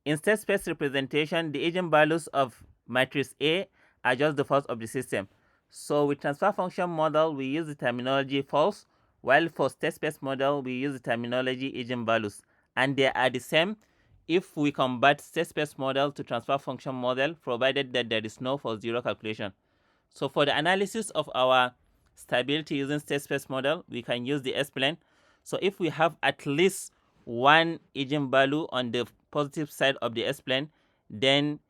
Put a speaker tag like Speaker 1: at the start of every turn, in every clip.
Speaker 1: In state space representation, the eigenvalues of matrix A are just the force of the system. So with transfer function model, we use the terminology false, while for state space model, we use the terminology eigenvalues. And they are the same if we convert state space model to transfer function model, provided that there is no for zero calculation. So for the analysis of our stability using state space model, we can use the S-plane. So if we have at least one eigenvalue on the positive side of the S-plane, then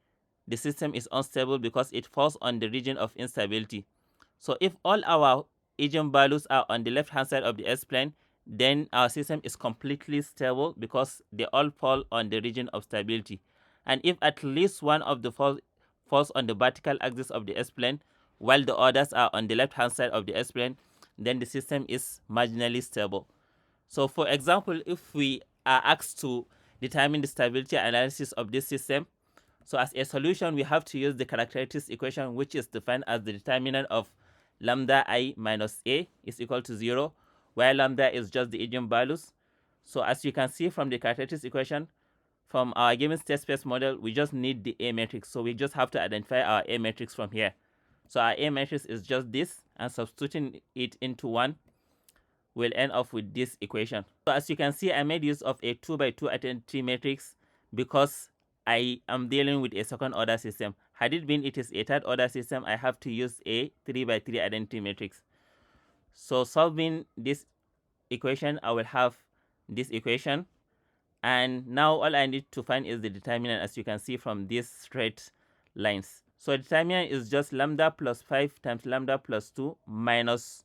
Speaker 1: the system is unstable because it falls on the region of instability. So if all our eigenvalues are on the left hand side of the S-plane, then our system is completely stable because they all fall on the region of stability. And if at least one of the falls on the vertical axis of the S-plane, while the others are on the left hand side of the S-plane, then the system is marginally stable. So for example, if we are asked to determine the stability analysis of this system, so as a solution, we have to use the characteristics equation, which is defined as the determinant of lambda I minus A is equal to 0, where lambda is just the eigenvalues. So as you can see from the characteristics equation, from our given state space model, we just need the A matrix. So we just have to identify our A matrix from here. So our A matrix is just this, and substituting it into 1 will end up with this equation. So as you can see, I made use of a 2 by 2 identity matrix because I am dealing with a second order system. Had it been it is a third order system, I have to use a 3 by 3 identity matrix. So solving this equation, I will have this equation, and now all I need to find is the determinant, as you can see from these straight lines. So determinant is just lambda plus 5 times lambda plus 2 minus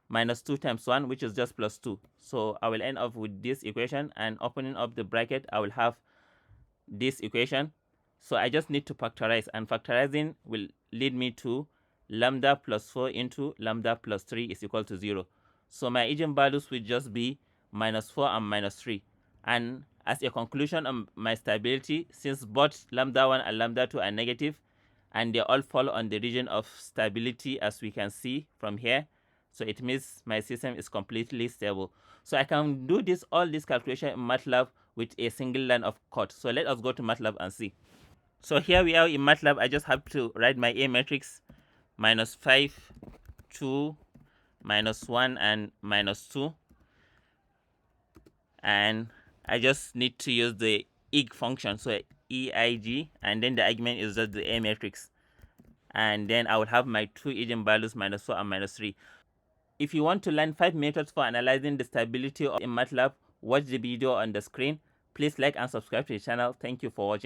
Speaker 1: 2 times 1, which is just plus 2. So I will end up with this equation, and opening up the bracket, I will have this equation. So I just need to factorize, and factorizing will lead me to lambda plus 4 into lambda plus 3 is equal to 0. So my eigenvalues will just be minus 4 and minus 3. And as a conclusion of my stability, since both lambda 1 and lambda 2 are negative, and they all fall on the region of stability, as we can see from here, so it means my system is completely stable. So I can do all this calculation in MATLAB with a single line of code. So let us go to MATLAB and see. So here we are in MATLAB. I just have to write my A matrix: minus 5, 2, minus 1, and minus 2. And I just need to use the EIG function, so EIG, and then the argument is just the A matrix. And then I will have my two eigenvalues, minus 4 and minus 3. If you want to learn 5 methods for analyzing the stability in MATLAB, watch the video on the screen. Please like and subscribe to the channel. Thank you for watching.